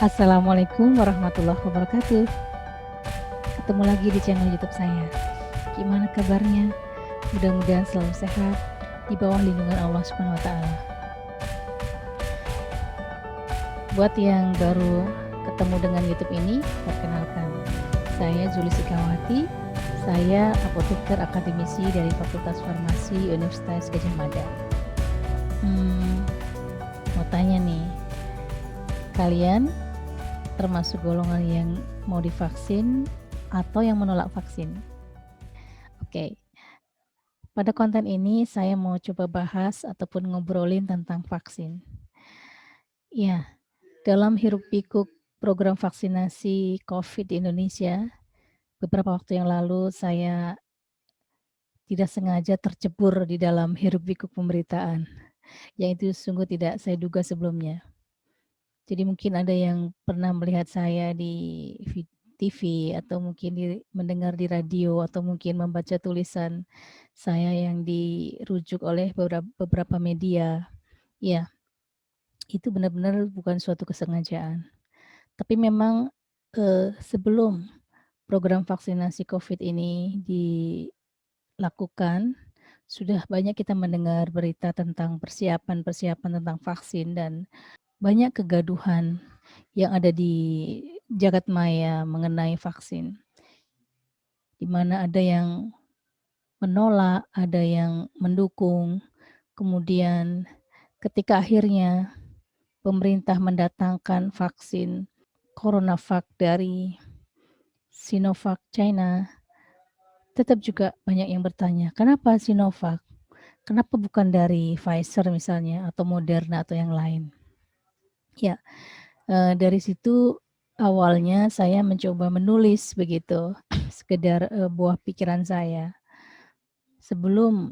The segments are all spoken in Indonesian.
Assalamualaikum warahmatullahi wabarakatuh. Ketemu lagi di channel YouTube saya. Gimana kabarnya? Mudah-mudahan selalu sehat di bawah lindungan Allah Subhanahu wa taala. Buat yang baru ketemu dengan YouTube ini, perkenalkan. Saya Zuli Sikawati. Saya apoteker akademisi dari Fakultas Farmasi Universitas Gadjah Mada. Mau tanya nih, kalian termasuk golongan yang mau divaksin atau yang menolak vaksin? Oke, pada konten ini saya mau coba bahas ataupun ngobrolin tentang vaksin. Ya, dalam hiruk-pikuk program vaksinasi COVID di Indonesia, beberapa waktu yang lalu saya tidak sengaja tercebur di dalam hiruk-pikuk pemberitaan, yang itu sungguh tidak saya duga sebelumnya. Jadi mungkin ada yang pernah melihat saya di TV atau mungkin mendengar di radio atau mungkin membaca tulisan saya yang dirujuk oleh beberapa media. Ya, itu benar-benar bukan suatu kesengajaan. Tapi memang, sebelum program vaksinasi COVID ini dilakukan, sudah banyak kita mendengar berita tentang persiapan-persiapan tentang vaksin dan banyak kegaduhan yang ada di jagat maya mengenai vaksin. Di mana ada yang menolak, ada yang mendukung, kemudian ketika akhirnya pemerintah mendatangkan vaksin CoronaVac dari Sinovac China, tetap juga banyak yang bertanya, "Kenapa Sinovac? Kenapa bukan dari Pfizer misalnya atau Moderna atau yang lain?" Ya, dari situ awalnya saya mencoba menulis begitu, sekedar, buah pikiran saya. Sebelum,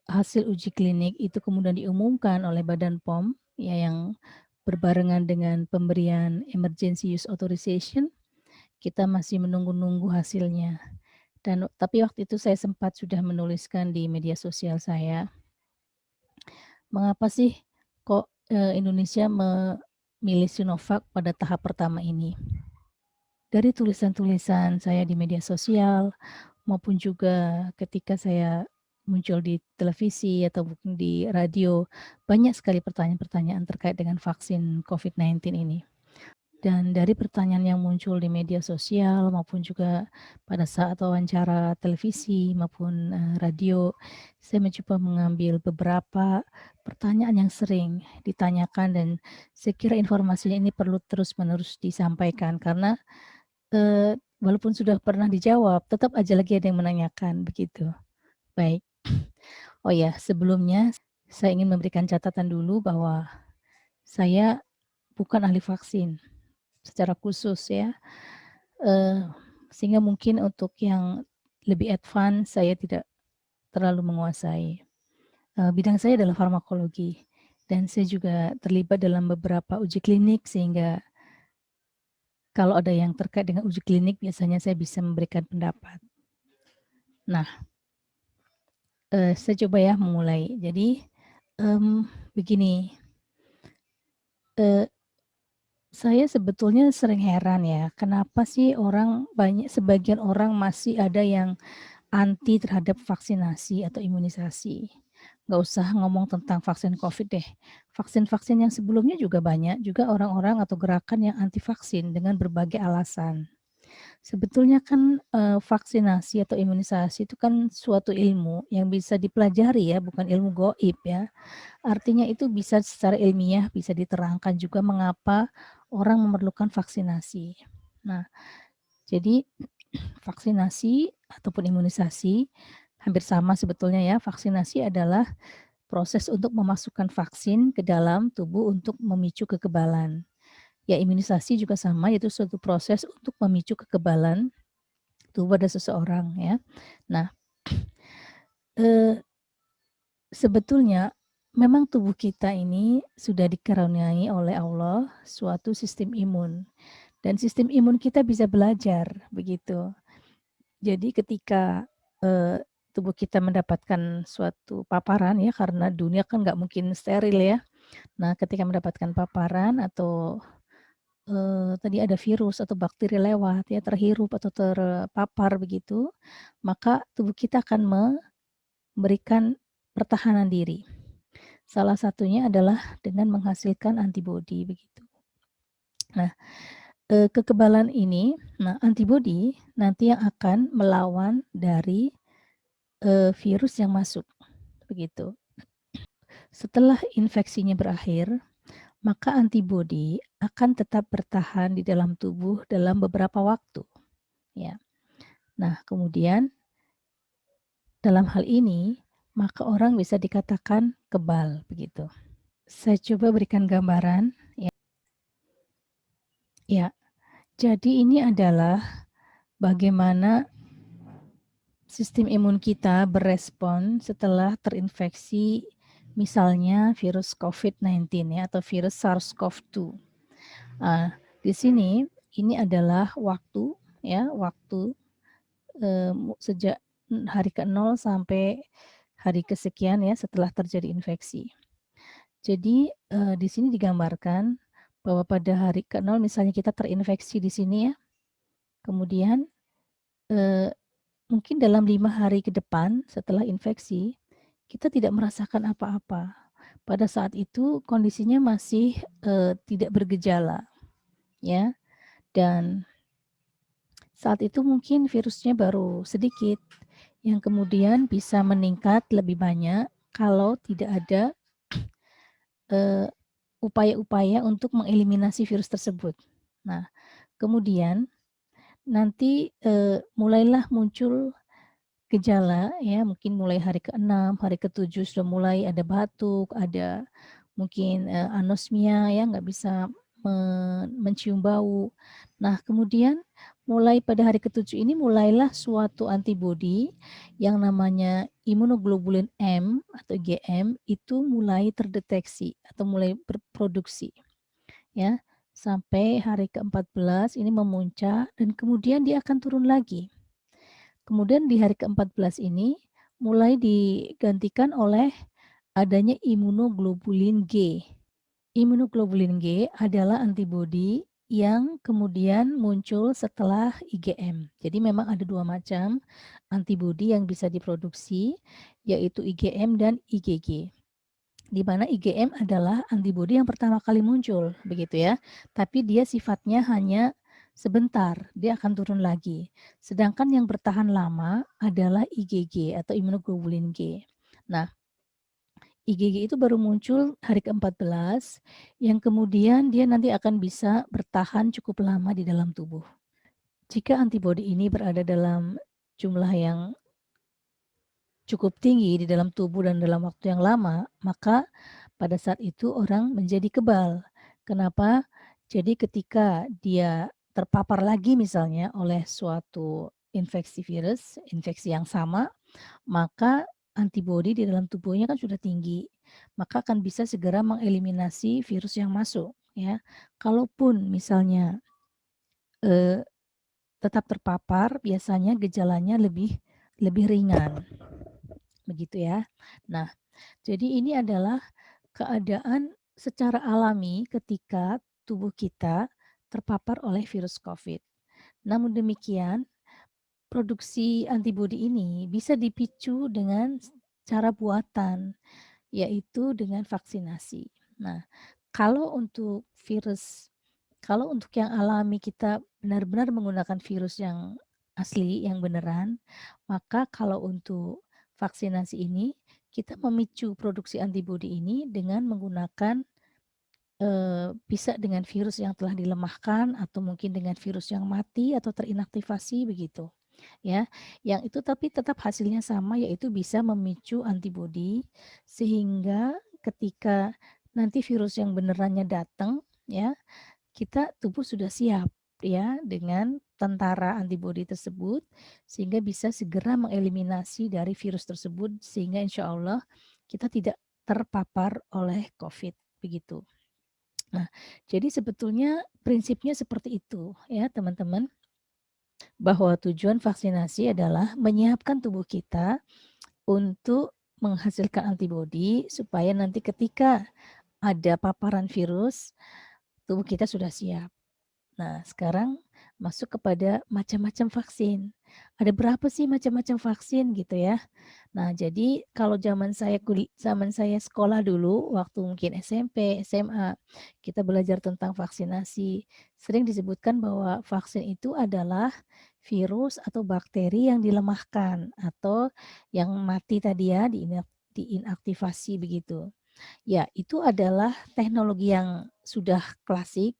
hasil uji klinik itu kemudian diumumkan oleh Badan POM, ya yang berbarengan dengan pemberian Emergency Use Authorization, kita masih menunggu-nunggu hasilnya. Tapi waktu itu saya sempat sudah menuliskan di media sosial saya, mengapa sih kok, Indonesia memilih Sinovac pada tahap pertama ini. Dari tulisan-tulisan saya di media sosial, maupun juga ketika saya muncul di televisi atau mungkin di radio, banyak sekali pertanyaan-pertanyaan terkait dengan vaksin COVID-19 ini. Dan dari pertanyaan yang muncul di media sosial maupun juga pada saat wawancara televisi maupun, radio, saya mencoba mengambil beberapa pertanyaan yang sering ditanyakan dan saya kira informasinya ini perlu terus-menerus disampaikan karena, walaupun sudah pernah dijawab, tetap aja lagi ada yang menanyakan, begitu. Baik. Oh ya, sebelumnya saya ingin memberikan catatan dulu bahwa saya bukan ahli vaksin secara khusus ya, eee, sehingga mungkin untuk yang lebih advance saya tidak terlalu menguasai. Bidang saya adalah farmakologi dan saya juga terlibat dalam beberapa uji klinik sehingga kalau ada yang terkait dengan uji klinik biasanya saya bisa memberikan pendapat. Nah, saya coba ya memulai. Jadi, begini, eee, saya sebetulnya sering heran ya, kenapa sih sebagian orang masih ada yang anti terhadap vaksinasi atau imunisasi. Nggak usah ngomong tentang vaksin Covid deh, vaksin-vaksin yang sebelumnya juga banyak juga orang-orang atau gerakan yang anti vaksin dengan berbagai alasan. Sebetulnya kan, vaksinasi atau imunisasi itu kan suatu ilmu yang bisa dipelajari ya, bukan ilmu goib ya. Artinya itu bisa secara ilmiah bisa diterangkan juga mengapa orang memerlukan vaksinasi. Nah, jadi vaksinasi ataupun imunisasi hampir sama sebetulnya ya. Vaksinasi adalah proses untuk memasukkan vaksin ke dalam tubuh untuk memicu kekebalan. Ya, imunisasi juga sama, yaitu suatu proses untuk memicu kekebalan tubuh pada seseorang ya. Nah, eee, sebetulnya memang tubuh kita ini sudah dikaruniai oleh Allah suatu sistem imun dan sistem imun kita bisa belajar begitu. Jadi ketika, tubuh kita mendapatkan suatu paparan ya, karena dunia kan nggak mungkin steril ya. Nah, ketika mendapatkan paparan atau tadi ada virus atau bakteri lewat ya, terhirup atau terpapar begitu, maka tubuh kita akan memberikan pertahanan diri. Salah satunya adalah dengan menghasilkan antibodi begitu. Nah, kekebalan ini, antibodi nanti yang akan melawan dari, virus yang masuk, begitu. Setelah infeksinya berakhir, maka antibodi akan tetap bertahan di dalam tubuh dalam beberapa waktu, ya. Nah, kemudian dalam hal ini, maka orang bisa dikatakan kebal, begitu. Saya coba berikan gambaran, ya. Ya, jadi ini adalah bagaimana sistem imun kita berespon setelah terinfeksi misalnya virus COVID-19 ya atau virus SARS-CoV-2. Di sini ini adalah waktu ya, waktu sejak hari ke-0 sampai hari kesekian ya setelah terjadi infeksi. Jadi di sini digambarkan bahwa pada hari ke-0 misalnya kita terinfeksi di sini ya, kemudian mungkin dalam 5 hari ke depan setelah infeksi, kita tidak merasakan apa-apa. Pada saat itu kondisinya masih, tidak bergejala, ya, dan saat itu mungkin virusnya baru sedikit, yang kemudian bisa meningkat lebih banyak kalau tidak ada, upaya-upaya untuk mengeliminasi virus tersebut. Nah, kemudian nanti, mulailah muncul gejala ya, mungkin mulai hari ke-6, hari ke-7 sudah mulai ada batuk, ada mungkin, anosmia ya, nggak bisa mencium bau. Nah, kemudian mulai pada hari ke-7 ini mulailah suatu antibodi yang namanya imunoglobulin M atau IgM itu mulai terdeteksi atau mulai berproduksi ya, sampai hari ke-14 ini memuncak dan kemudian dia akan turun lagi. Kemudian di hari ke-14 ini mulai digantikan oleh adanya imunoglobulin G. Imunoglobulin G adalah antibodi yang kemudian muncul setelah IgM. Jadi memang ada 2 macam antibodi yang bisa diproduksi, yaitu IgM dan IgG. Di mana IgM adalah antibodi yang pertama kali muncul, begitu ya. Tapi dia sifatnya hanya sebentar, dia akan turun lagi. Sedangkan yang bertahan lama adalah IgG atau imunoglobulin G. Nah, IgG itu baru muncul hari ke-14, yang kemudian dia nanti akan bisa bertahan cukup lama di dalam tubuh. Jika antibodi ini berada dalam jumlah yang cukup tinggi di dalam tubuh dan dalam waktu yang lama, maka pada saat itu orang menjadi kebal. Kenapa? Jadi ketika dia terpapar lagi misalnya oleh suatu infeksi virus, infeksi yang sama, maka antibodi di dalam tubuhnya kan sudah tinggi, maka akan bisa segera mengeliminasi virus yang masuk ya. Kalaupun misalnya, eee, tetap terpapar, biasanya gejalanya lebih ringan, begitu ya. Nah, jadi ini adalah keadaan secara alami ketika tubuh kita terpapar oleh virus COVID. Namun demikian, produksi antibodi ini bisa dipicu dengan cara buatan, yaitu dengan vaksinasi. Nah, kalau untuk virus kalau untuk yang alami kita benar-benar menggunakan virus yang asli, yang beneran, maka kalau untuk vaksinasi ini, kita memicu produksi antibodi ini dengan menggunakan, bisa dengan virus yang telah dilemahkan atau mungkin dengan virus yang mati atau terinaktivasi begitu, ya. Yang itu tapi tetap hasilnya sama yaitu bisa memicu antibodi sehingga ketika nanti virus yang benerannya datang ya, kita tubuh sudah siap ya dengan tentara antibodi tersebut sehingga bisa segera mengeliminasi dari virus tersebut sehingga insya Allah kita tidak terpapar oleh COVID begitu. Nah, jadi sebetulnya prinsipnya seperti itu ya teman-teman, bahwa tujuan vaksinasi adalah menyiapkan tubuh kita untuk menghasilkan antibodi supaya nanti ketika ada paparan virus, tubuh kita sudah siap. Nah, sekarang masuk kepada macam-macam vaksin. Ada berapa sih macam-macam vaksin gitu ya? Nah, jadi kalau zaman saya sekolah dulu, waktu mungkin SMP, SMA, kita belajar tentang vaksinasi. Sering disebutkan bahwa vaksin itu adalah virus atau bakteri yang dilemahkan atau yang mati tadi ya, diinaktivasi begitu. Ya, itu adalah teknologi yang sudah klasik,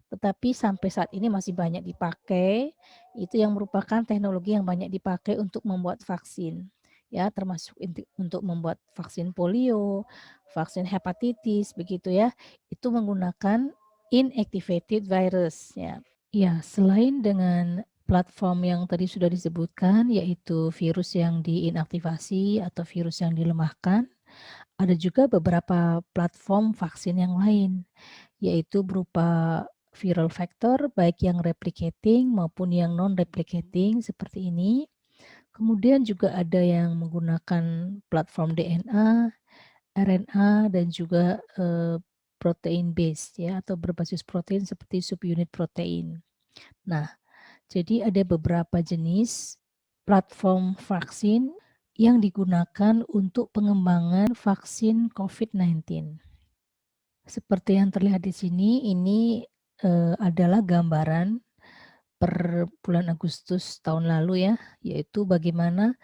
tetapi sampai saat ini masih banyak dipakai. Itu yang merupakan teknologi yang banyak dipakai untuk membuat vaksin. Ya, termasuk untuk membuat vaksin polio, vaksin hepatitis begitu ya. Itu menggunakan inactivated virus ya. Ya, selain dengan platform yang tadi sudah disebutkan yaitu virus yang diinaktivasi atau virus yang dilemahkan, ada juga beberapa platform vaksin yang lain, yaitu berupa viral vector baik yang replicating maupun yang non-replicating seperti ini. Kemudian juga ada yang menggunakan platform DNA, RNA, dan juga protein based ya atau berbasis protein seperti subunit protein. Nah, jadi ada beberapa jenis platform vaksin yang digunakan untuk pengembangan vaksin COVID-19. Seperti yang terlihat di sini, ini adalah gambaran per bulan Agustus tahun lalu ya, yaitu bagaimana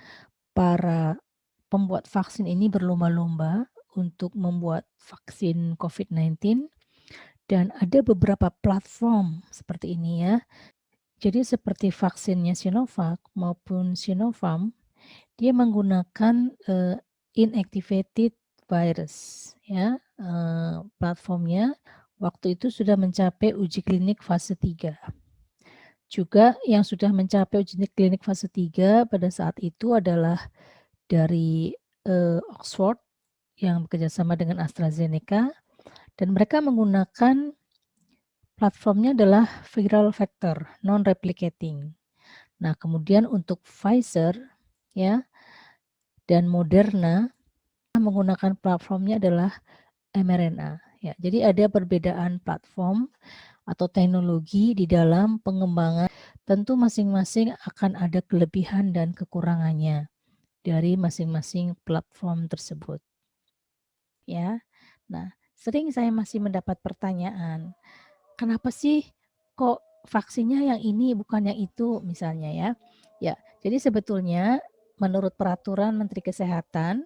para pembuat vaksin ini berlomba-lomba untuk membuat vaksin COVID-19 dan ada beberapa platform seperti ini ya. Jadi seperti vaksinnya Sinovac maupun Sinopharm, dia menggunakan, inactivated virus ya, platformnya waktu itu sudah mencapai uji klinik fase 3. Juga yang sudah mencapai uji klinik fase 3 pada saat itu adalah dari, Oxford yang bekerjasama dengan AstraZeneca dan mereka menggunakan platformnya adalah viral vector non-replicating. Nah, kemudian untuk Pfizer ya dan Moderna menggunakan platformnya adalah mRNA ya. Jadi ada perbedaan platform atau teknologi di dalam pengembangan. Tentu masing-masing akan ada kelebihan dan kekurangannya dari masing-masing platform tersebut ya. Nah, sering saya masih mendapat pertanyaan, kenapa sih kok vaksinnya yang ini bukan yang itu misalnya ya. Ya, jadi sebetulnya menurut peraturan Menteri Kesehatan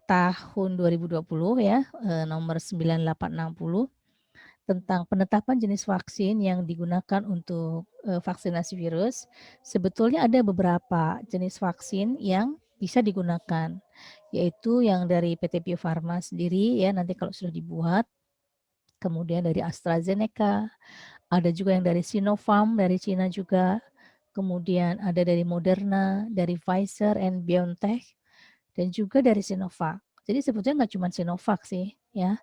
tahun 2020 ya, nomor 9860 tentang penetapan jenis vaksin yang digunakan untuk, vaksinasi virus, sebetulnya ada beberapa jenis vaksin yang bisa digunakan, yaitu yang dari PT Bio Farma sendiri ya nanti kalau sudah dibuat, kemudian dari AstraZeneca, ada juga yang dari Sinopharm dari Cina juga, kemudian ada dari Moderna, dari Pfizer and BioNTech, dan juga dari Sinovac. Jadi sebetulnya nggak cuma Sinovac sih ya,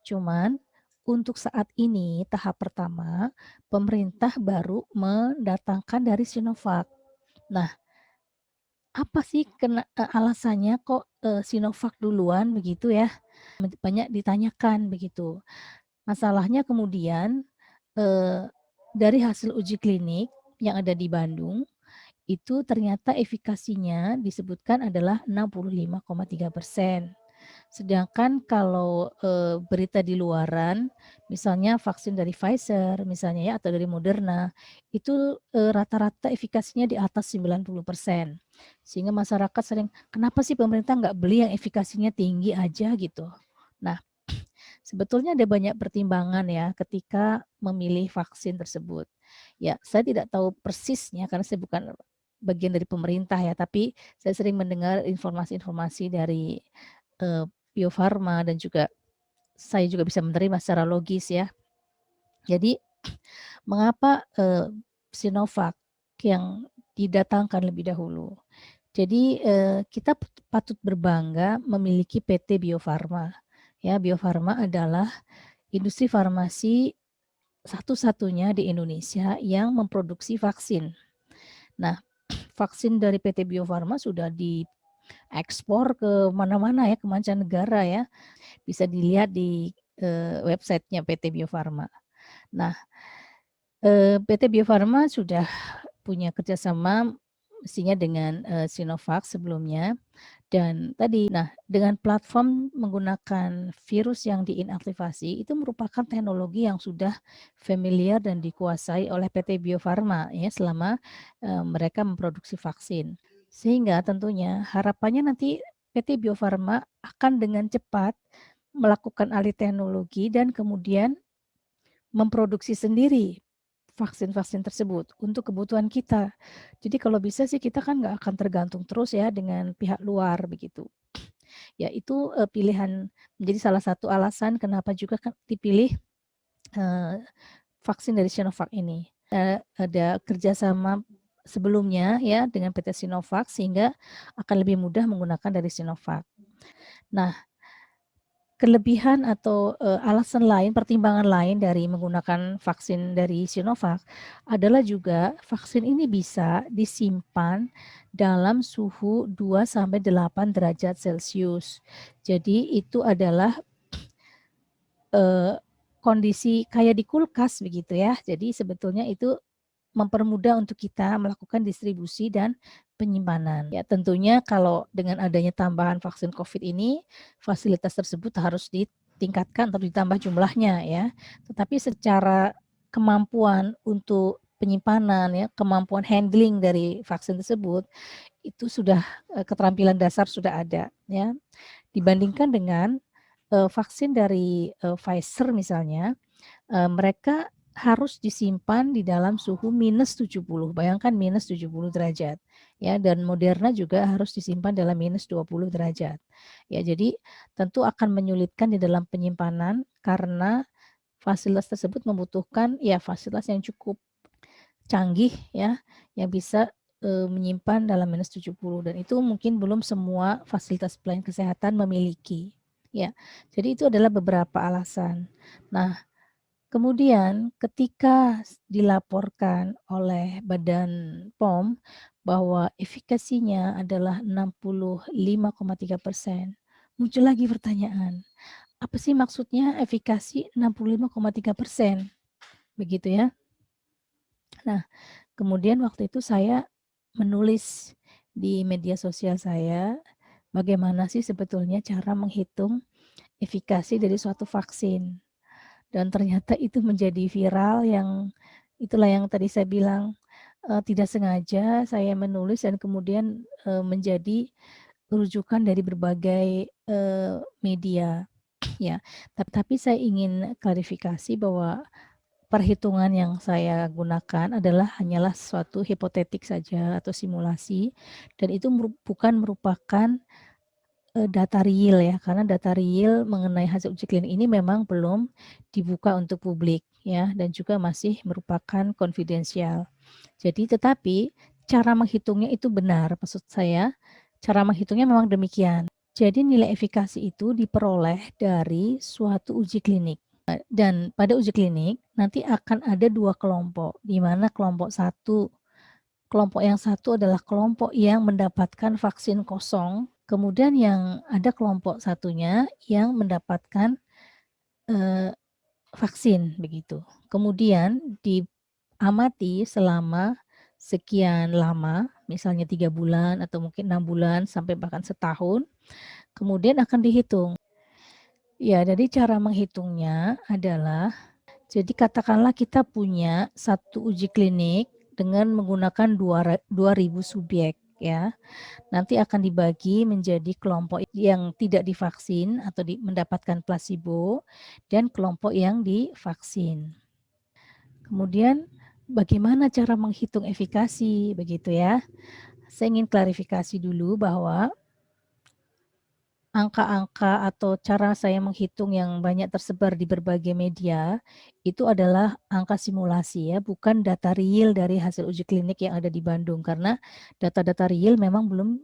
cuman untuk saat ini tahap pertama pemerintah baru mendatangkan dari Sinovac. Nah, apa sih alasannya kok, Sinovac duluan begitu ya? Banyak ditanyakan begitu. Masalahnya kemudian, eee, dari hasil uji klinik yang ada di Bandung, itu ternyata efikasinya disebutkan adalah 65,3%. Sedangkan kalau, berita di luaran, misalnya vaksin dari Pfizer misalnya ya atau dari Moderna, itu, rata-rata efikasinya di atas 90%. Sehingga masyarakat sering, "Kenapa sih pemerintah nggak beli yang efikasinya tinggi aja?" Gitu. Nah, sebetulnya ada banyak pertimbangan ya ketika memilih vaksin tersebut. Ya, saya tidak tahu persisnya karena saya bukan bagian dari pemerintah ya, tapi saya sering mendengar informasi-informasi dari, eee, Bio Farma dan juga saya juga bisa menerima secara logis ya. Jadi mengapa, Sinovac yang didatangkan lebih dahulu. Jadi, kita patut berbangga memiliki PT Bio Farma. Ya, Bio Farma adalah industri farmasi satu-satunya di Indonesia yang memproduksi vaksin. Nah, vaksin dari PT Bio Farma sudah diekspor ke mana-mana ya, ke mancanegara ya. Bisa dilihat di, website-nya PT Bio Farma. Nah, PT Bio Farma sudah punya kerjasama mestinya dengan, Sinovac sebelumnya dan tadi dengan platform menggunakan virus yang diinaktivasi itu merupakan teknologi yang sudah familiar dan dikuasai oleh PT Bio Farma ya selama, mereka memproduksi vaksin. Sehingga tentunya harapannya nanti PT Bio Farma akan dengan cepat melakukan alih teknologi dan kemudian memproduksi sendiri vaksin-vaksin tersebut untuk kebutuhan kita. Jadi kalau bisa sih kita kan nggak akan tergantung terus ya dengan pihak luar begitu. Ya itu, pilihan menjadi salah satu alasan kenapa juga kan dipilih, eee, vaksin dari Sinovac ini. Ada kerjasama sebelumnya ya dengan PT Sinovac sehingga akan lebih mudah menggunakan dari Sinovac. Nah, kelebihan atau, alasan lain, pertimbangan lain dari menggunakan vaksin dari Sinovac adalah juga vaksin ini bisa disimpan dalam suhu 2 sampai 8 derajat Celcius. Jadi itu adalah, eee, kondisi kayak di kulkas begitu ya. Jadi sebetulnya itu mempermudah untuk kita melakukan distribusi dan penyimpanan. Ya tentunya kalau dengan adanya tambahan vaksin Covid ini, fasilitas tersebut harus ditingkatkan atau ditambah jumlahnya ya. Tetapi secara kemampuan untuk penyimpanan ya, kemampuan handling dari vaksin tersebut, itu sudah, keterampilan dasar sudah ada ya. Dibandingkan dengan, vaksin dari, Pfizer misalnya, mereka harus disimpan di dalam suhu -70, bayangkan -70 derajat, ya, dan Moderna juga harus disimpan dalam -20 derajat. Ya, jadi tentu akan menyulitkan di dalam penyimpanan karena fasilitas tersebut membutuhkan, ya, fasilitas yang cukup canggih ya, yang bisa, menyimpan dalam -70 dan itu mungkin belum semua fasilitas pelayanan kesehatan memiliki, ya. Jadi itu adalah beberapa alasan. Nah, kemudian ketika dilaporkan oleh Badan POM bahwa efikasinya adalah 65,3%, muncul lagi pertanyaan, apa sih maksudnya efikasi 65,3%? Begitu ya. Nah, kemudian waktu itu saya menulis di media sosial saya, bagaimana sih sebetulnya cara menghitung efikasi dari suatu vaksin. Dan ternyata itu menjadi viral yang itulah yang tadi saya bilang, tidak sengaja saya menulis dan kemudian, menjadi rujukan dari berbagai, media ya. Tapi saya ingin klarifikasi bahwa perhitungan yang saya gunakan adalah hanyalah suatu hipotetik saja atau simulasi dan itu bukan merupakan data real ya, karena data real mengenai hasil uji klinik ini memang belum dibuka untuk publik ya, dan juga masih merupakan konfidensial. Jadi tetapi cara menghitungnya itu benar, maksud saya cara menghitungnya memang demikian. Jadi nilai efikasi itu diperoleh dari suatu uji klinik, dan pada uji klinik nanti akan ada 2 kelompok, di mana kelompok yang satu adalah kelompok yang mendapatkan vaksin kosong. Kemudian yang ada kelompok satunya yang mendapatkan, eee, vaksin begitu. Kemudian diamati selama sekian lama, misalnya 3 bulan atau mungkin 6 bulan sampai bahkan setahun, kemudian akan dihitung. Ya, jadi cara menghitungnya adalah jadi katakanlah kita punya satu uji klinik dengan menggunakan 2.000 subjek ya. Nanti akan dibagi menjadi kelompok yang tidak divaksin atau mendapatkan placebo dan kelompok yang divaksin. Kemudian bagaimana cara menghitung efikasi begitu ya. Saya ingin klarifikasi dulu bahwa angka-angka atau cara saya menghitung yang banyak tersebar di berbagai media, itu adalah angka simulasi ya, bukan data real dari hasil uji klinik yang ada di Bandung. Karena data-data real memang belum,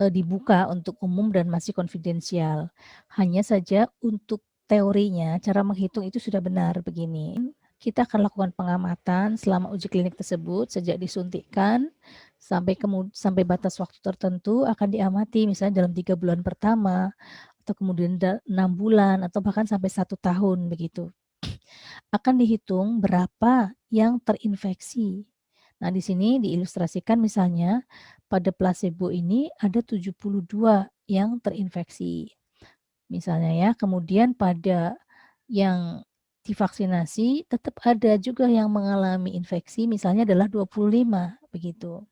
dibuka untuk umum dan masih konfidensial. Hanya saja untuk teorinya, cara menghitung itu sudah benar begini, kita akan lakukan pengamatan selama uji klinik tersebut sejak disuntikkan sampai batas waktu tertentu akan diamati misalnya dalam 3 bulan pertama atau kemudian 6 bulan atau bahkan sampai 1 tahun begitu. akan dihitung berapa yang terinfeksi. Nah, di sini diilustrasikan misalnya pada placebo ini ada 72 yang terinfeksi. Misalnya ya, kemudian pada yang divaksinasi tetap ada juga yang mengalami infeksi misalnya adalah 25 begitu.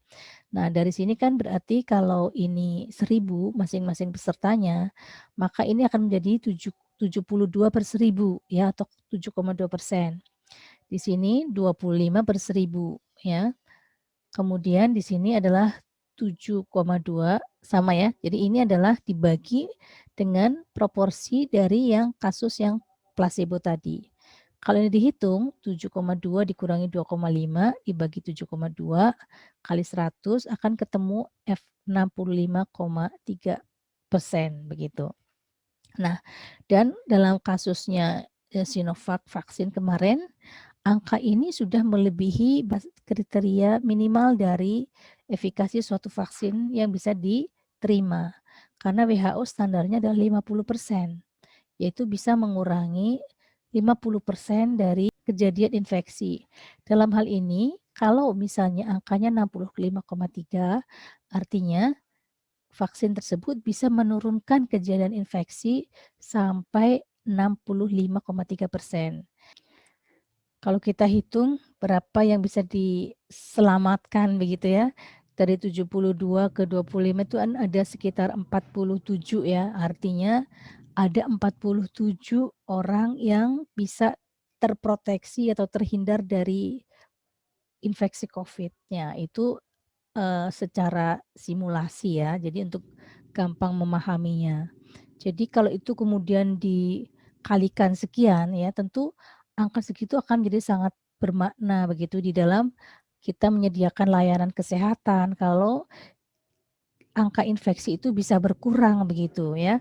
Nah, dari sini kan berarti kalau ini 1.000 masing-masing pesertanya, maka ini akan menjadi 72/1000 ya atau 7,2%. Di sini 25/1000 ya. Kemudian di sini adalah 7,2 sama ya. Jadi ini adalah dibagi dengan proporsi dari yang kasus yang placebo tadi. Kalau ini dihitung 7,2 dikurangi 2,5 dibagi 7,2 kali 100 akan ketemu F65,3% begitu. Nah, dan dalam kasusnya Sinovac vaksin kemarin angka ini sudah melebihi kriteria minimal dari efikasi suatu vaksin yang bisa diterima. Karena WHO standarnya adalah 50%, yaitu bisa mengurangi 50% dari kejadian infeksi. Dalam hal ini, kalau misalnya angkanya 65,3, artinya vaksin tersebut bisa menurunkan kejadian infeksi sampai 65,3%. Kalau kita hitung berapa yang bisa diselamatkan begitu ya, dari 72 ke 25 itu kan ada sekitar 47 ya, artinya ada 47 orang yang bisa terproteksi atau terhindar dari infeksi COVID. Ya, itu secara simulasi ya, jadi untuk gampang memahaminya. Jadi kalau itu kemudian dikalikan sekian ya, tentu angka segitu akan jadi sangat bermakna begitu di dalam kita menyediakan layanan kesehatan kalau angka infeksi itu bisa berkurang begitu ya.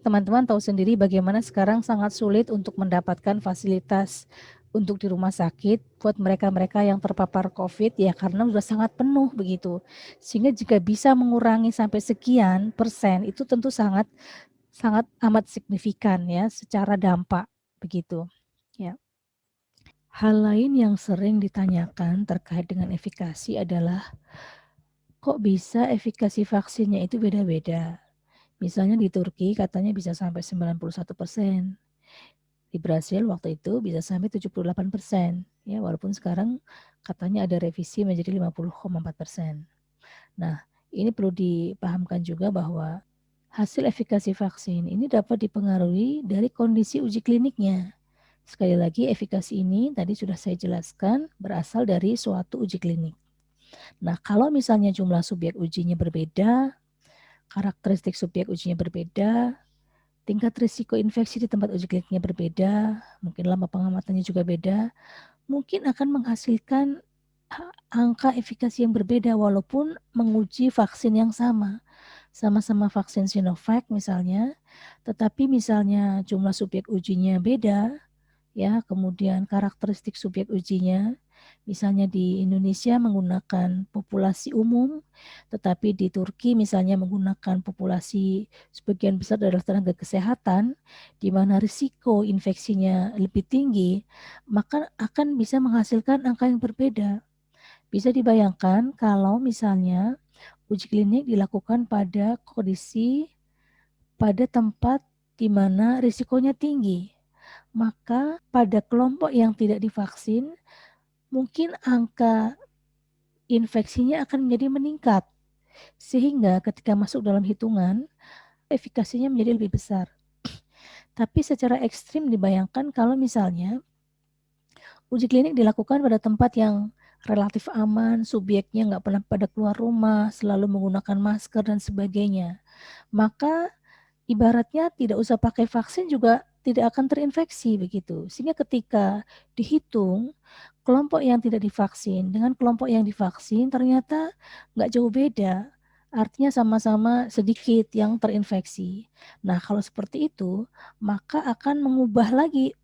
Teman-teman tahu sendiri bagaimana sekarang sangat sulit untuk mendapatkan fasilitas untuk di rumah sakit buat mereka-mereka yang terpapar COVID ya karena sudah sangat penuh begitu. Sehingga jika bisa mengurangi sampai sekian persen itu tentu sangat sangat amat signifikan ya secara dampak begitu. Ya. Hal lain yang sering ditanyakan terkait dengan efikasi adalah kok bisa efikasi vaksinnya itu beda-beda. Misalnya di Turki katanya bisa sampai 91%. Di Brasil waktu itu bisa sampai 78%. Ya, walaupun sekarang katanya ada revisi menjadi 50,4%. Nah, ini perlu dipahamkan juga bahwa hasil efikasi vaksin ini dapat dipengaruhi dari kondisi uji kliniknya. Sekali lagi, efikasi ini tadi sudah saya jelaskan berasal dari suatu uji klinik. Nah, kalau misalnya jumlah subjek ujinya berbeda, karakteristik subjek ujinya berbeda, tingkat risiko infeksi di tempat uji kliniknya berbeda, mungkin lama pengamatannya juga beda, mungkin akan menghasilkan angka efikasi yang berbeda walaupun menguji vaksin yang sama. Sama-sama vaksin Sinovac misalnya, tetapi misalnya jumlah subjek ujinya beda, ya, kemudian karakteristik subjek ujinya, misalnya di Indonesia menggunakan populasi umum, tetapi di Turki misalnya menggunakan populasi sebagian besar adalah tenaga kesehatan, di mana risiko infeksinya lebih tinggi, maka akan bisa menghasilkan angka yang berbeda. Bisa dibayangkan kalau misalnya uji klinik dilakukan pada kondisi pada tempat di mana risikonya tinggi, maka pada kelompok yang tidak divaksin, mungkin angka infeksinya akan menjadi meningkat. Sehingga ketika masuk dalam hitungan, efikasinya menjadi lebih besar. Tapi secara ekstrim dibayangkan kalau misalnya uji klinik dilakukan pada tempat yang relatif aman, subjeknya nggak pernah pada keluar rumah, selalu menggunakan masker dan sebagainya. Maka ibaratnya tidak usah pakai vaksin juga tidak akan terinfeksi begitu. Sehingga ketika dihitung kelompok yang tidak divaksin dengan kelompok yang divaksin ternyata nggak jauh beda. Artinya sama-sama sedikit yang terinfeksi. Nah, kalau seperti itu, maka akan mengubah lagi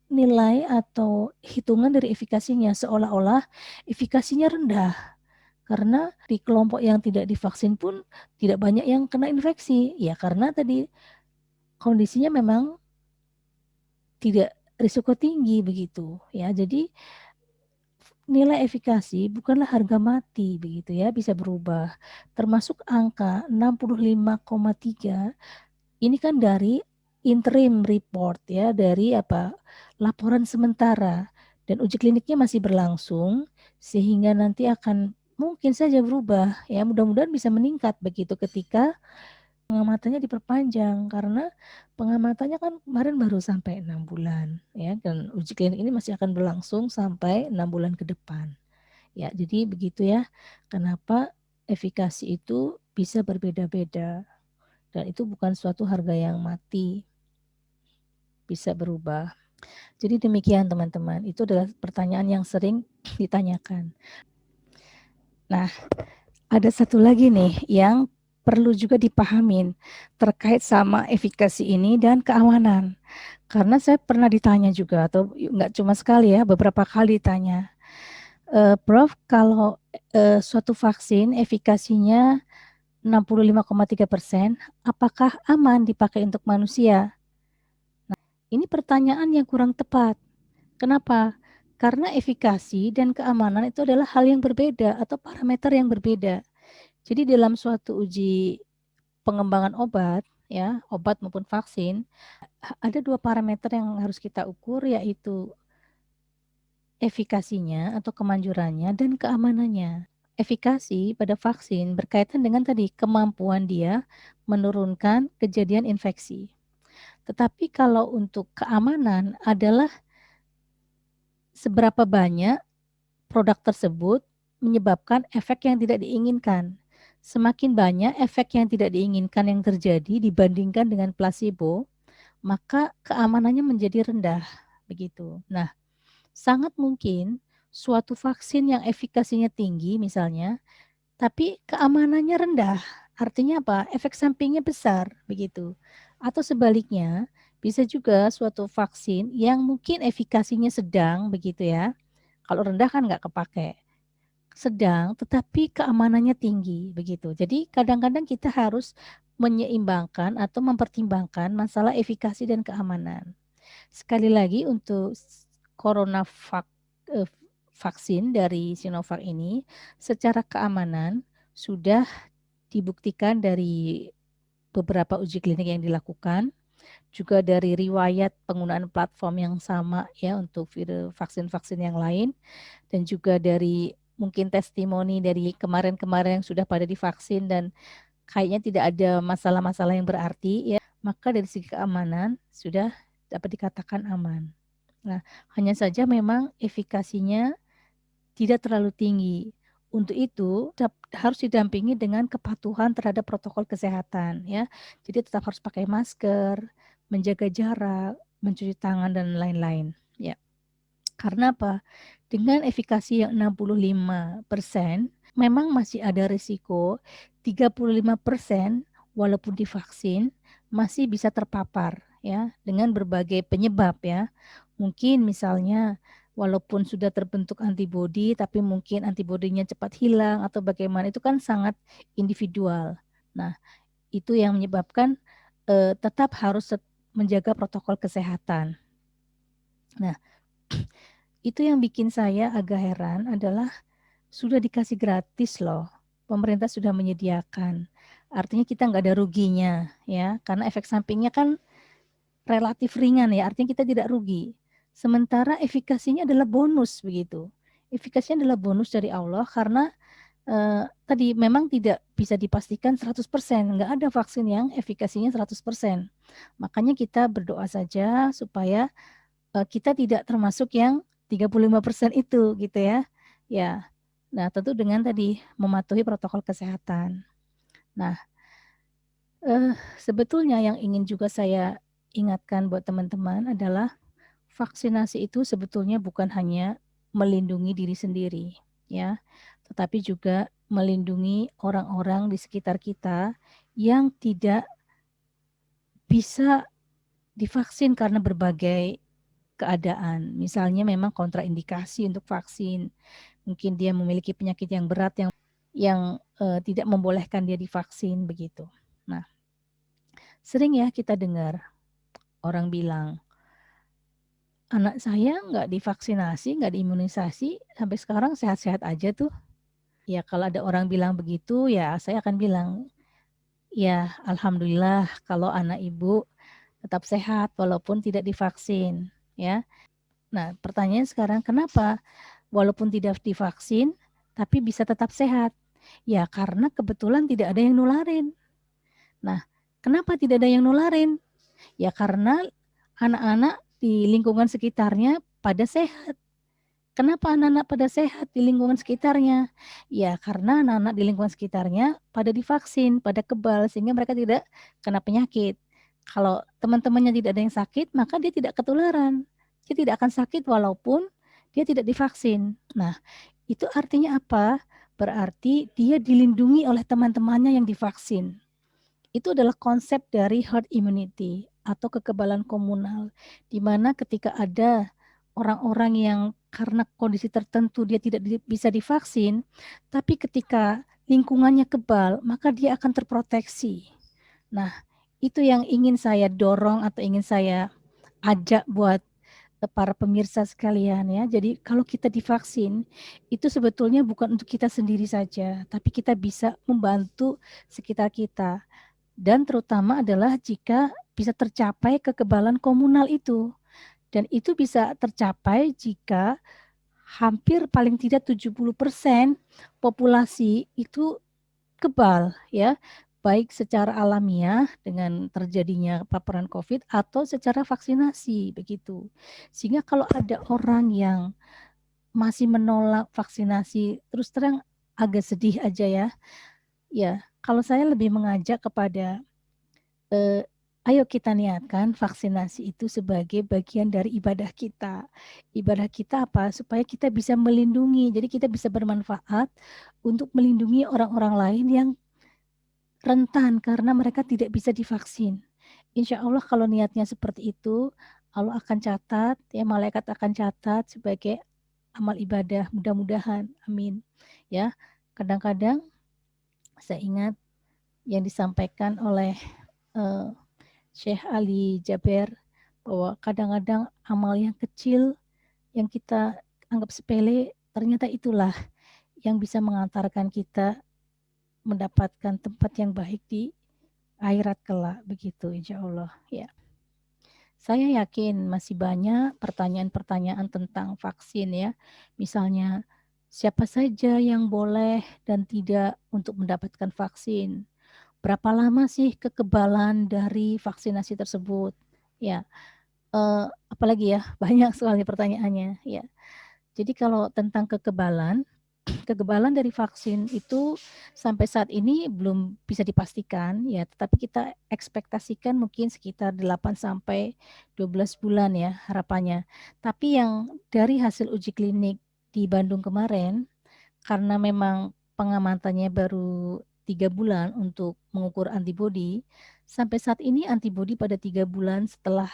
nilai atau hitungan dari efikasinya seolah-olah efikasinya rendah. Karena di kelompok yang tidak divaksin pun tidak banyak yang kena infeksi. Ya karena tadi kondisinya memang tidak risiko tinggi begitu ya. Jadi nilai efikasi bukanlah harga mati begitu ya, bisa berubah. Termasuk angka 65,3 ini kan dari interim report ya, dari laporan sementara, dan uji kliniknya masih berlangsung sehingga nanti akan mungkin saja berubah ya, mudah-mudahan bisa meningkat begitu ketika pengamatannya diperpanjang, karena pengamatannya kan kemarin baru sampai 6 bulan ya, dan uji klinik ini masih akan berlangsung sampai 6 bulan ke depan. Ya, jadi begitu ya, kenapa efikasi itu bisa berbeda-beda dan itu bukan suatu harga yang mati, bisa berubah. Jadi demikian teman-teman, itu adalah pertanyaan yang sering ditanyakan. Nah, ada satu lagi nih yang perlu juga dipahamin terkait sama efikasi ini dan keamanan. Karena saya pernah ditanya juga, atau nggak cuma sekali ya, beberapa kali ditanya, Prof, kalau suatu vaksin efikasinya 65,3%, apakah aman dipakai untuk manusia? Nah, ini pertanyaan yang kurang tepat. Kenapa? Karena efikasi dan keamanan itu adalah hal yang berbeda atau parameter yang berbeda. Jadi dalam suatu uji pengembangan obat, ya, obat maupun vaksin, ada dua parameter yang harus kita ukur, yaitu efikasinya atau kemanjurannya dan keamanannya. Efikasi pada vaksin berkaitan dengan tadi kemampuan dia menurunkan kejadian infeksi. Tetapi kalau untuk keamanan adalah seberapa banyak produk tersebut menyebabkan efek yang tidak diinginkan. Semakin banyak efek yang tidak diinginkan yang terjadi dibandingkan dengan placebo, maka keamanannya menjadi rendah. Begitu. Nah, sangat mungkin suatu vaksin yang efikasinya tinggi misalnya, tapi keamanannya rendah. Artinya apa? Efek sampingnya besar, begitu. Atau sebaliknya, bisa juga suatu vaksin yang mungkin efikasinya sedang, begitu ya. Kalau rendah kan nggak kepake. Sedang, tetapi keamanannya tinggi, begitu. Jadi kadang-kadang kita harus menyeimbangkan atau mempertimbangkan masalah efikasi dan keamanan. Sekali lagi untuk eee, vaksin dari Sinovac ini secara keamanan sudah dibuktikan dari beberapa uji klinik yang dilakukan, juga dari riwayat penggunaan platform yang sama ya untuk vaksin-vaksin yang lain, dan juga dari mungkin testimoni dari kemarin-kemarin yang sudah pada divaksin dan kayaknya tidak ada masalah-masalah yang berarti ya, maka dari segi keamanan sudah dapat dikatakan aman. Nah, hanya saja memang efikasinya tidak terlalu tinggi. Untuk itu harus didampingi dengan kepatuhan terhadap protokol kesehatan ya. Jadi tetap harus pakai masker, menjaga jarak, mencuci tangan dan lain-lain ya. Karena apa? Dengan efikasi yang 65%, memang masih ada risiko 35% walaupun divaksin masih bisa terpapar ya dengan berbagai penyebab ya. Mungkin misalnya walaupun sudah terbentuk antibodi tapi mungkin antibodinya cepat hilang atau bagaimana, itu kan sangat individual. Nah, itu yang menyebabkan tetap harus menjaga protokol kesehatan. Nah, itu yang bikin saya agak heran adalah sudah dikasih gratis loh. Pemerintah sudah menyediakan. Artinya kita nggak ada ruginya ya, karena efek sampingnya kan relatif ringan ya, artinya kita tidak rugi. Sementara efikasinya adalah bonus begitu. Efikasinya adalah bonus dari Allah karena tadi memang tidak bisa dipastikan 100%, nggak ada vaksin yang efikasinya 100%. Makanya kita berdoa saja supaya kita tidak termasuk yang 35% itu gitu ya. Ya. Nah, tentu dengan tadi mematuhi protokol kesehatan. Nah, sebetulnya yang ingin juga saya ingatkan buat teman-teman adalah vaksinasi itu sebetulnya bukan hanya melindungi diri sendiri ya, tetapi juga melindungi orang-orang di sekitar kita yang tidak bisa divaksin karena berbagai keadaan. Misalnya memang kontraindikasi untuk vaksin, mungkin dia memiliki penyakit yang berat yang tidak membolehkan dia divaksin begitu. Nah, sering ya kita dengar orang bilang, Anak saya nggak divaksinasi, nggak diimunisasi, sampai sekarang sehat-sehat aja tuh. Ya kalau ada orang bilang begitu, ya saya akan bilang, ya alhamdulillah kalau anak ibu tetap sehat walaupun tidak divaksin, ya. Nah, pertanyaannya sekarang kenapa walaupun tidak divaksin tapi bisa tetap sehat? Ya karena kebetulan tidak ada yang nularin. Nah, kenapa tidak ada yang nularin? Ya karena anak-anak di lingkungan sekitarnya pada sehat. Kenapa anak-anak pada sehat di lingkungan sekitarnya? Ya karena anak-anak di lingkungan sekitarnya pada divaksin, pada kebal sehingga mereka tidak kena penyakit. Kalau teman-temannya tidak ada yang sakit, maka dia tidak ketularan. Dia tidak akan sakit walaupun dia tidak divaksin. Nah, itu artinya apa? Berarti dia dilindungi oleh teman-temannya yang divaksin. Itu adalah konsep dari herd immunity atau kekebalan komunal, di mana ketika ada orang-orang yang karena kondisi tertentu dia tidak bisa divaksin, tapi ketika lingkungannya kebal, maka dia akan terproteksi. Nah, itu yang ingin saya dorong atau ingin saya ajak buat para pemirsa sekalian ya. Jadi kalau kita divaksin, itu sebetulnya bukan untuk kita sendiri saja, tapi kita bisa membantu sekitar kita. Dan terutama adalah jika bisa tercapai kekebalan komunal itu. Dan itu bisa tercapai jika hampir paling tidak 70% populasi itu kebal ya, baik secara alamiah dengan terjadinya paparan COVID atau secara vaksinasi begitu. Sehingga kalau ada orang yang masih menolak vaksinasi, terus terang agak sedih aja ya. Ya, kalau saya lebih mengajak kepada eh, ayo kita niatkan vaksinasi itu sebagai bagian dari ibadah kita. Ibadah kita apa? Supaya kita bisa melindungi. Jadi kita bisa bermanfaat untuk melindungi orang-orang lain yang rentan karena mereka tidak bisa divaksin. Insya Allah kalau niatnya seperti itu, Allah akan catat, ya malaikat akan catat sebagai amal ibadah. Mudah-mudahan, amin. Ya, kadang-kadang saya ingat yang disampaikan oleh eh, Syekh Ali Jaber bahwa kadang-kadang amal yang kecil yang kita anggap sepele ternyata itulah yang bisa mengantarkan kita mendapatkan tempat yang baik di akhirat kelak begitu insya Allah ya. Saya yakin masih banyak pertanyaan-pertanyaan tentang vaksin ya. Misalnya siapa saja yang boleh dan tidak untuk mendapatkan vaksin. Berapa lama sih kekebalan dari vaksinasi tersebut? Ya, apalagi ya banyak sekali pertanyaannya. Ya, jadi kalau tentang kekebalan, kekebalan dari vaksin itu sampai saat ini belum bisa dipastikan ya, tetapi kita ekspektasikan mungkin sekitar 8 sampai 12 bulan ya harapannya. Tapi yang dari hasil uji klinik di Bandung kemarin, karena memang pengamatannya baru 3 bulan untuk mengukur antibodi, sampai saat ini antibodi pada 3 bulan setelah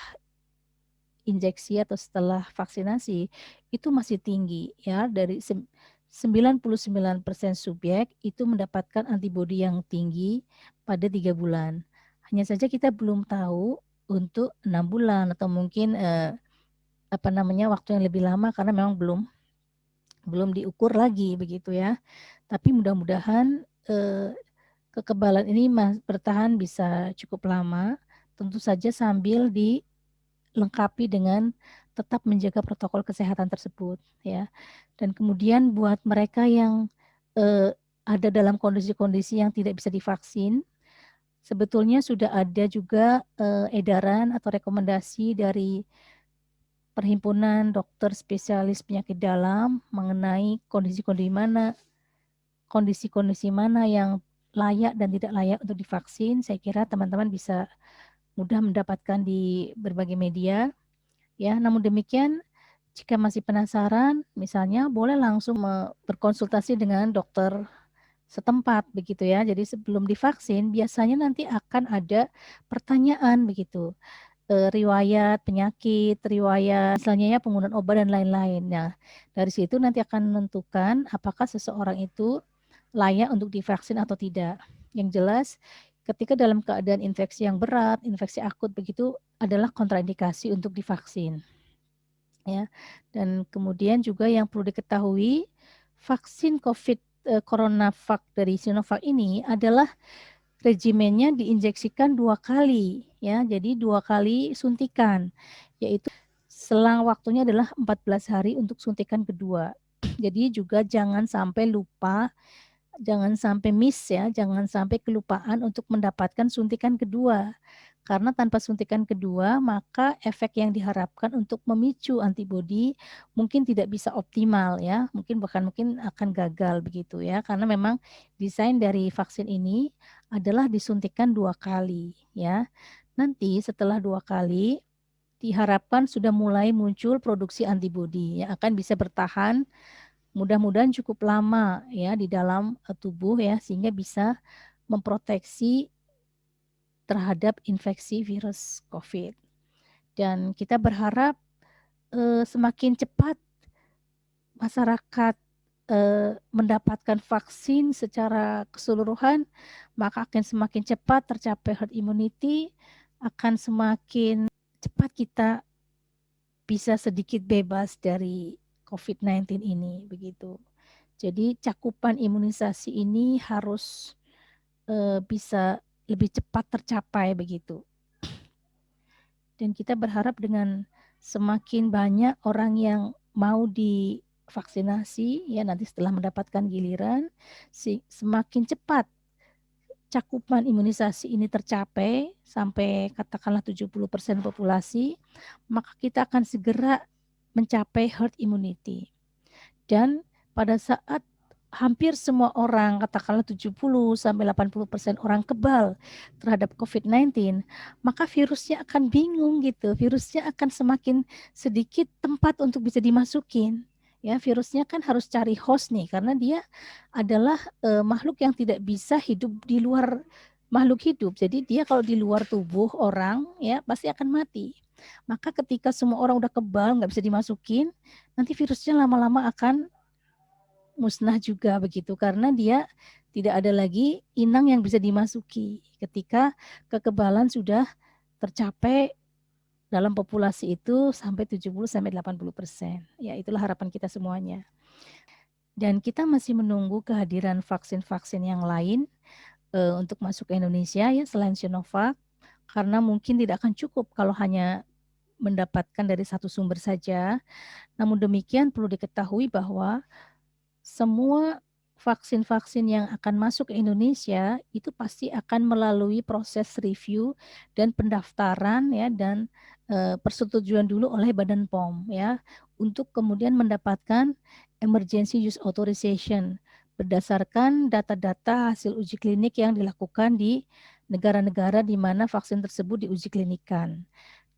injeksi atau setelah vaksinasi itu masih tinggi ya dari 99% subjek itu mendapatkan antibodi yang tinggi pada 3 bulan. Hanya saja kita belum tahu untuk 6 bulan atau mungkin apa namanya waktu yang lebih lama karena memang belum diukur lagi begitu ya. Tapi mudah-mudahan kekebalan ini bertahan bisa cukup lama, tentu saja sambil dilengkapi dengan tetap menjaga protokol kesehatan tersebut ya. Dan kemudian buat mereka yang ada dalam kondisi-kondisi yang tidak bisa divaksin, sebetulnya sudah ada juga edaran atau rekomendasi dari Perhimpunan Dokter Spesialis Penyakit Dalam mengenai kondisi-kondisi mana yang layak dan tidak layak untuk divaksin. Saya kira teman-teman bisa mudah mendapatkan di berbagai media. Ya, namun demikian jika masih penasaran, misalnya boleh langsung berkonsultasi dengan dokter setempat begitu ya. Jadi sebelum divaksin biasanya nanti akan ada pertanyaan begitu. Riwayat penyakit, riwayat misalnya ya penggunaan obat dan lain-lain. Nah, dari situ nanti akan menentukan apakah seseorang itu layak untuk divaksin atau tidak. Yang jelas ketika dalam keadaan infeksi yang berat, infeksi akut begitu adalah kontraindikasi untuk divaksin. ya. Dan kemudian juga yang perlu diketahui, vaksin CoronaVac dari Sinovac ini adalah regimennya diinjeksikan 2 kali ya. Jadi 2 kali suntikan, yaitu selang waktunya adalah 14 hari untuk suntikan kedua. Jadi juga jangan sampai lupa, jangan sampai miss ya, jangan sampai kelupaan untuk mendapatkan suntikan kedua. Karena tanpa suntikan kedua, maka efek yang diharapkan untuk memicu antibodi mungkin tidak bisa optimal ya, mungkin akan gagal begitu ya. Karena memang desain dari vaksin ini adalah disuntikan 2 kali ya. Nanti setelah 2 kali diharapkan sudah mulai muncul produksi antibodi yang akan bisa bertahan mudah-mudahan cukup lama ya di dalam tubuh ya, sehingga bisa memproteksi terhadap infeksi virus COVID. Dan kita berharap semakin cepat masyarakat mendapatkan vaksin secara keseluruhan, maka akan semakin cepat tercapai herd immunity, akan semakin cepat kita bisa sedikit bebas dari COVID-19 ini, begitu. Jadi cakupan imunisasi ini harus bisa lebih cepat tercapai begitu. Dan kita berharap dengan semakin banyak orang yang mau divaksinasi ya nanti setelah mendapatkan giliran, semakin cepat cakupan imunisasi ini tercapai sampai katakanlah 70% populasi, maka kita akan segera mencapai herd immunity. Dan pada saat hampir semua orang, katakanlah 70-80% orang kebal terhadap COVID-19, maka virusnya akan bingung gitu. Virusnya akan semakin sedikit tempat untuk bisa dimasukin. Ya, virusnya kan harus cari host nih, karena dia adalah makhluk yang tidak bisa hidup di luar makhluk hidup. Jadi dia kalau di luar tubuh orang, ya pasti akan mati. Maka ketika semua orang udah kebal, nggak bisa dimasukin, nanti virusnya lama-lama akan musnah juga begitu, karena dia tidak ada lagi inang yang bisa dimasuki ketika kekebalan sudah tercapai dalam populasi itu sampai 70-80%. Ya, itulah harapan kita semuanya. Dan kita masih menunggu kehadiran vaksin-vaksin yang lain untuk masuk ke Indonesia ya selain Sinovac, karena mungkin tidak akan cukup kalau hanya mendapatkan dari satu sumber saja. Namun demikian perlu diketahui bahwa semua vaksin-vaksin yang akan masuk ke Indonesia itu pasti akan melalui proses review dan pendaftaran ya dan persetujuan dulu oleh Badan POM ya untuk kemudian mendapatkan emergency use authorization berdasarkan data-data hasil uji klinik yang dilakukan di negara-negara di mana vaksin tersebut diuji klinikan.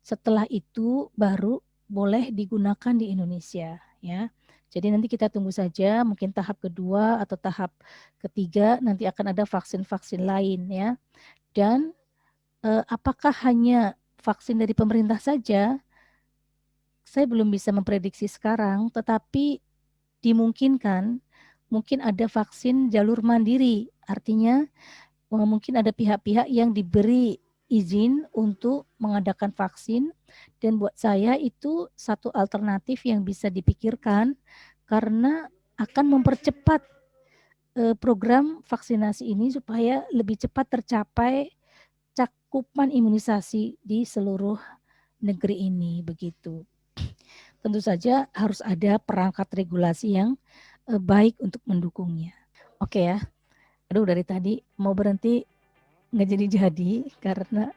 Setelah itu baru boleh digunakan di Indonesia ya. Jadi nanti kita tunggu saja mungkin tahap kedua atau tahap ketiga nanti akan ada vaksin-vaksin lain ya. Dan apakah hanya vaksin dari pemerintah saja? Saya belum bisa memprediksi sekarang, tetapi dimungkinkan mungkin ada vaksin jalur mandiri. Artinya mungkin ada pihak-pihak yang diberi izin untuk mengadakan vaksin, dan buat saya itu satu alternatif yang bisa dipikirkan karena akan mempercepat program vaksinasi ini supaya lebih cepat tercapai cakupan imunisasi di seluruh negeri ini begitu. Tentu saja harus ada perangkat regulasi yang baik untuk mendukungnya. Oke ya. Aduh dari tadi mau berhenti nggak jadi karena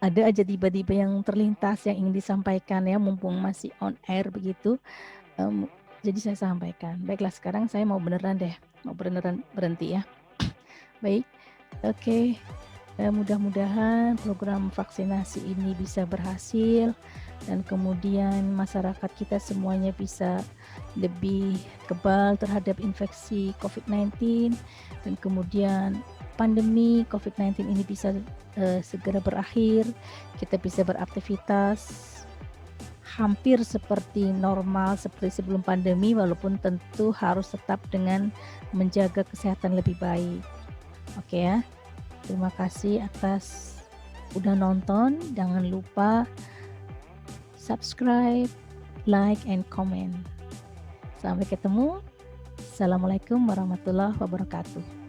ada aja tiba-tiba yang terlintas yang ingin disampaikan ya mumpung masih on air begitu. Jadi saya sampaikan. Baiklah sekarang saya mau beneran berhenti ya. Baik, oke. Mudah-mudahan program vaksinasi ini bisa berhasil dan kemudian masyarakat kita semuanya bisa lebih kebal terhadap infeksi COVID-19 dan kemudian pandemi COVID-19 ini bisa segera berakhir, kita bisa beraktivitas hampir seperti normal seperti sebelum pandemi, walaupun tentu harus tetap dengan menjaga kesehatan lebih baik. Oke ya. Terima kasih atas udah nonton. Jangan lupa subscribe, like, and comment. Sampai ketemu. Assalamualaikum warahmatullahi wabarakatuh.